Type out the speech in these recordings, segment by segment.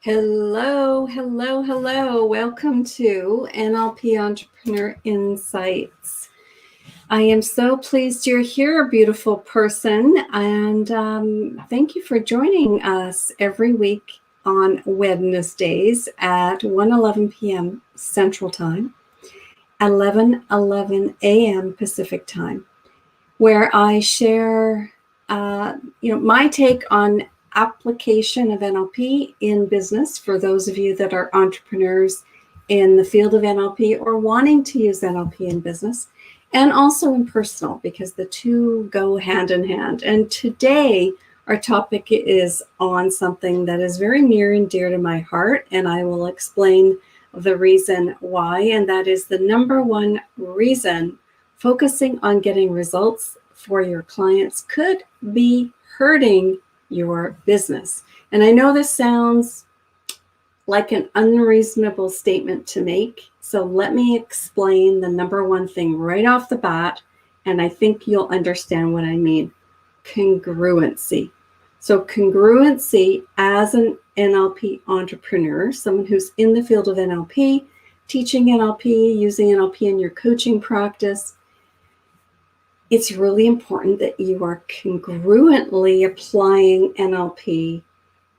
Hello, hello, hello. Welcome to NLP Entrepreneur Insights. I am so pleased you're here, beautiful person, and thank you for joining us every week on Wednesdays at 1:11 p.m. Central Time, 11:11 a.m. Pacific Time, where I share my take on application of NLP in business for those of you that are entrepreneurs in the field of NLP or wanting to use NLP in business, and also in personal, because the two go hand in hand. And today our topic is on something that is very near and dear to my heart, and I will explain the reason why, and that is the number one reason focusing on getting results for your clients could be hurting your business. And I know this sounds like an unreasonable statement to make, so let me explain the number one thing right off the bat, and I think you'll understand what I mean. Congruency. So congruency as an NLP entrepreneur, someone who's in the field of NLP, teaching NLP, using NLP in your coaching practice, it's really important that you are congruently applying NLP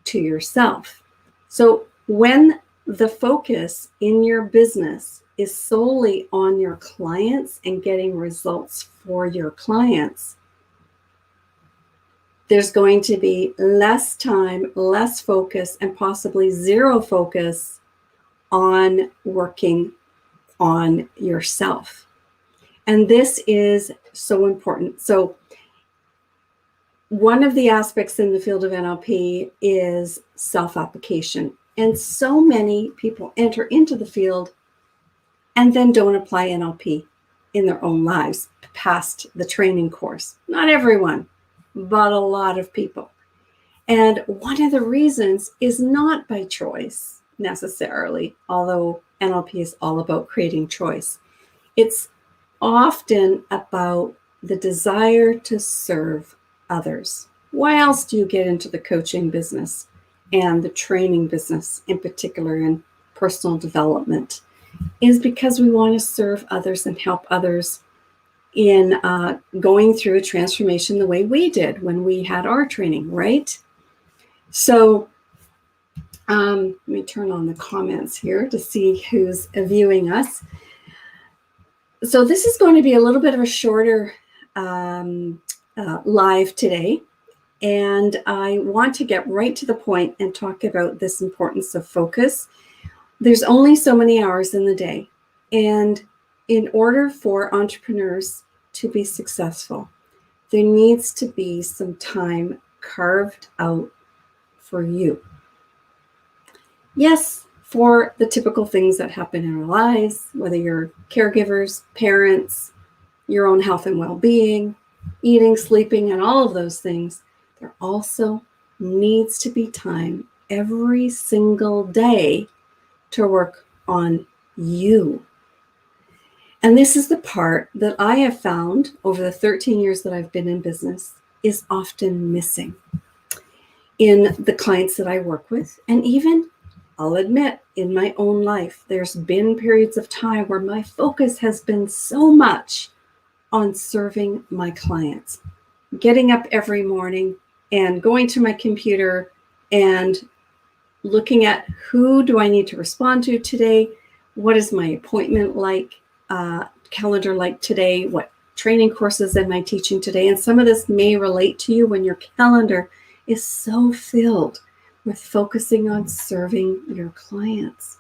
to yourself. So when the focus in your business is solely on your clients and getting results for your clients, there's going to be less time, less focus, and possibly zero focus on working on yourself. And this is so important. So one of the aspects in the field of NLP is self-application. And so many people enter into the field and then don't apply NLP in their own lives past the training course. Not everyone, but a lot of people. And one of the reasons is not by choice necessarily, although NLP is all about creating choice. It's often about the desire to serve others. Why else do you get into the coaching business and the training business, in particular in personal development? Is because we want to serve others and help others in going through a transformation the way we did when we had our training, right? So let me turn on the comments here to see who's viewing us. So this is going to be a little bit of a shorter live today, and I want to get right to the point and talk about this importance of focus. There's only so many hours in the day, and in order for entrepreneurs to be successful, there needs to be some time carved out for you. Yes, for the typical things that happen in our lives, whether you're caregivers, parents, your own health and well-being, eating, sleeping, and all of those things, there also needs to be time every single day to work on you. And this is the part that I have found over the 13 years that I've been in business is often missing in the clients that I work with, and even, I'll admit, in my own life, there's been periods of time where my focus has been so much on serving my clients, getting up every morning and going to my computer and looking at who do I need to respond to today? What is my appointment calendar like today? What training courses am I teaching today? And some of this may relate to you when your calendar is so filled with focusing on serving your clients.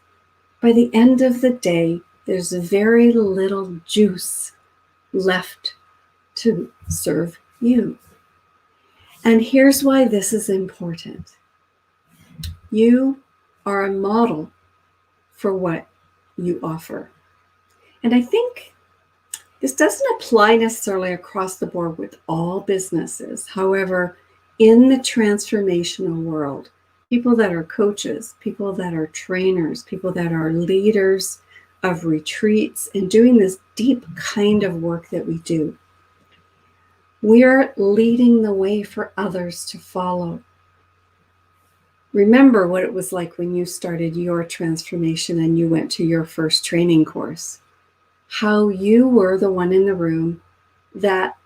By the end of the day, there's very little juice left to serve you. And here's why this is important. You are a model for what you offer. And I think this doesn't apply necessarily across the board with all businesses. However, in the transformational world, people that are coaches, people that are trainers, people that are leaders of retreats and doing this deep kind of work that we do, we are leading the way for others to follow. Remember what it was like when you started your transformation and you went to your first training course. How you were the one in the room that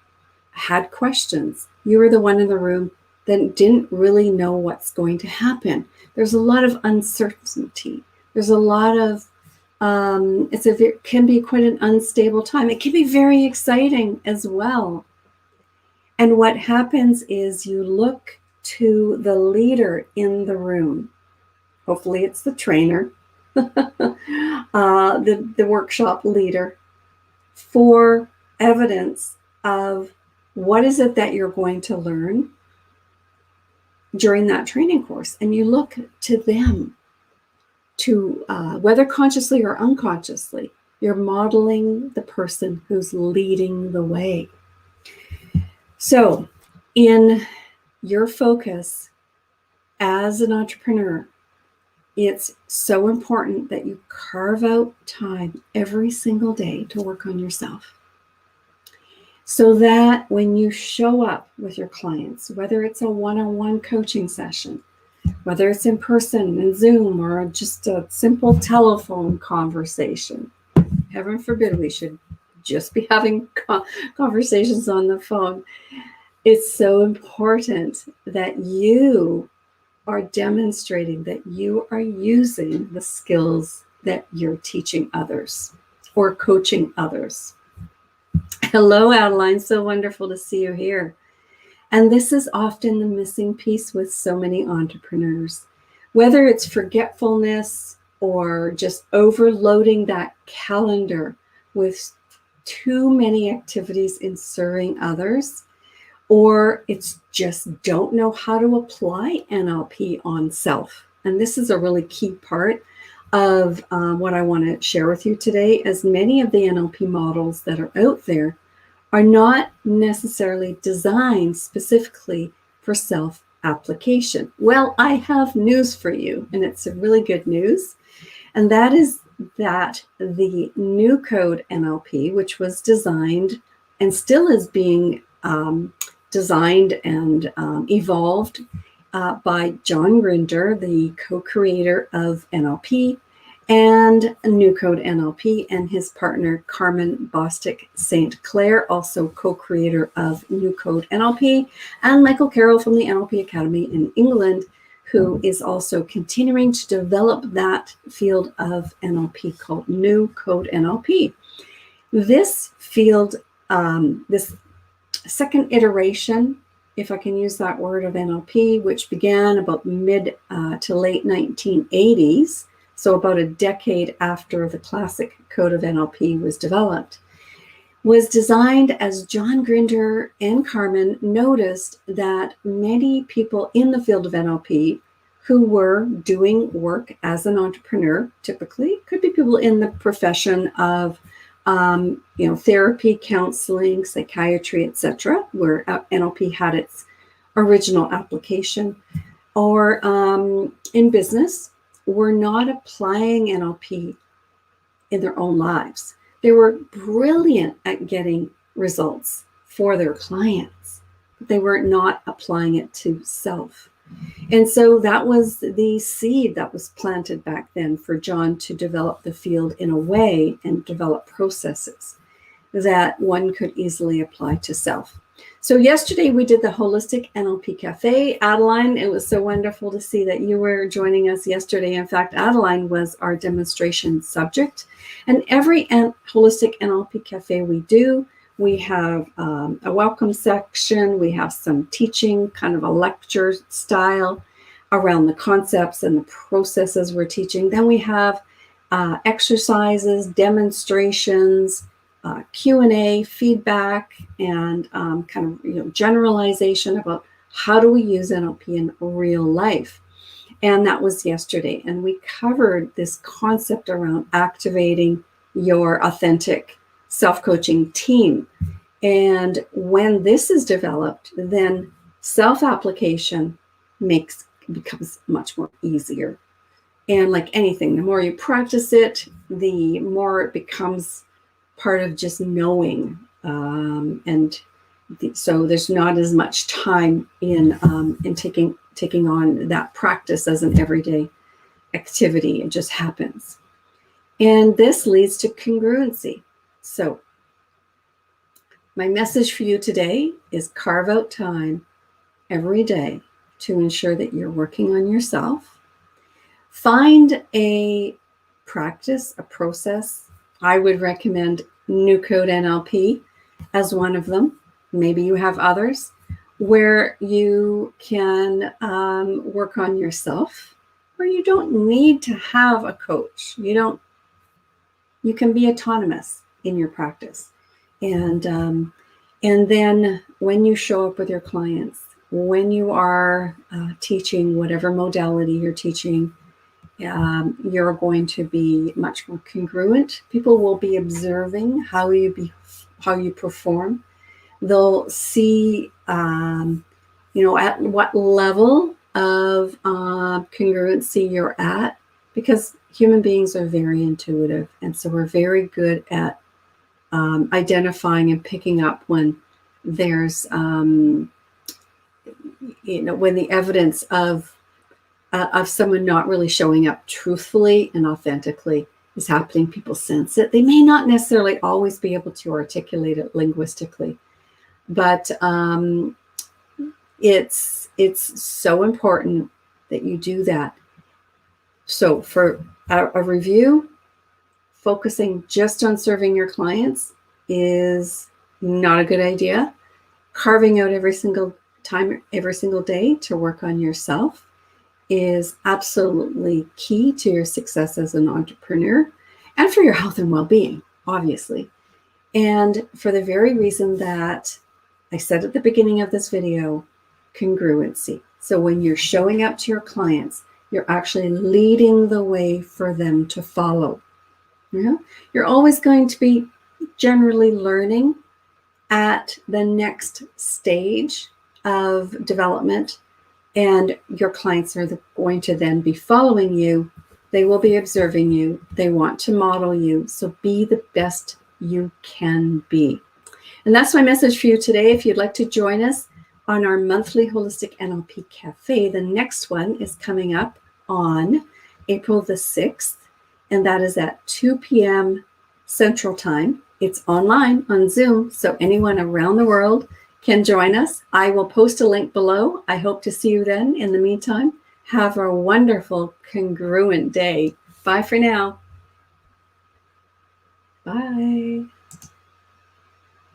had questions. You were the one in the room that didn't really know what's going to happen. There's a lot of uncertainty. There's a lot of, it can be quite an unstable time. It can be very exciting as well. And what happens is you look to the leader in the room. Hopefully it's the trainer, the workshop leader, for evidence of what is it that you're going to learn during that training course. And you look to them to, whether consciously or unconsciously, you're modeling the person who's leading the way. So in your focus as an entrepreneur, it's so important that you carve out time every single day to work on yourself. So that when you show up with your clients, whether it's a one-on-one coaching session, whether it's in person in Zoom or just a simple telephone conversation, heaven forbid we should just be having conversations on the phone. It's so important that you are demonstrating that you are using the skills that you're teaching others or coaching others. Hello, Adeline. So wonderful to see you here. And this is often the missing piece with so many entrepreneurs, whether it's forgetfulness or just overloading that calendar with too many activities in serving others, or it's just don't know how to apply NLP on self. And this is a really key part of what I want to share with you today, as many of the NLP models that are out there are not necessarily designed specifically for self-application. Well, I have news for you, and it's a really good news. And that is that the new Code NLP, which was designed and still is being designed and evolved by John Grinder, the co-creator of NLP, and New Code NLP, and his partner Carmen Bostic St. Clair, also co-creator of New Code NLP, and Michael Carroll from the NLP Academy in England, who is also continuing to develop that field of NLP called New Code NLP. This field, this second iteration, if I can use that word, of NLP, which began about mid to late 1980s, so about a decade after the classic Code of NLP was developed, was designed as John Grinder and Carmen noticed that many people in the field of NLP who were doing work as an entrepreneur, typically, could be people in the profession of therapy, counseling, psychiatry, etc., where NLP had its original application, or in business, were not applying NLP in their own lives. They were brilliant at getting results for their clients, but they were not applying it to self. And so that was the seed that was planted back then for John to develop the field in a way and develop processes that one could easily apply to self. So yesterday we did the Holistic NLP Cafe. Adeline, it was so wonderful to see that you were joining us yesterday. In fact, Adeline was our demonstration subject. And every Holistic NLP Cafe we do, we have a welcome section. We have some teaching, kind of a lecture style around the concepts and the processes we're teaching. Then we have exercises, demonstrations, Q&A, feedback, and kind of generalization about how do we use NLP in real life. And that was yesterday. And we covered this concept around activating your authentic self-coaching team. And when this is developed, then self-application becomes much more easier. And like anything, the more you practice it, the more it becomes part of just knowing. So there's not as much time in taking taking on that practice as an everyday activity. It just happens. And this leads to congruency. So my message for you today is carve out time every day to ensure that you're working on yourself. Find a practice, a process. I would recommend New Code NLP as one of them. Maybe you have others where you can work on yourself, where you don't need to have a coach. You can be autonomous in your practice. And then when you show up with your clients, when you are teaching whatever modality you're teaching, you're going to be much more congruent. People will be observing how you perform. They'll see, at what level of congruency you're at, because human beings are very intuitive, and so we're very good at identifying and picking up when there's, when the evidence of someone not really showing up truthfully and authentically is happening. People sense it. They may not necessarily always be able to articulate it linguistically, but it's so important that you do that. So for a review, focusing just on serving your clients is not a good idea. Carving out every single time, every single day to work on yourself is absolutely key to your success as an entrepreneur and for your health and well-being, obviously. And for the very reason that I said at the beginning of this video, congruency. So when you're showing up to your clients, you're actually leading the way for them to follow. You're always going to be generally learning at the next stage of development, and your clients are going to then be following you. They will be observing you. They want to model you. So be the best you can be. And that's my message for you today. If you'd like to join us on our monthly Holistic NLP Cafe, the next one is coming up on April the 6th, and that is at 2 p.m. Central Time. It's online on Zoom, so anyone around the world can join us. I will post a link below. I hope to see you then. In the meantime, have a wonderful, congruent day. Bye for now. Bye.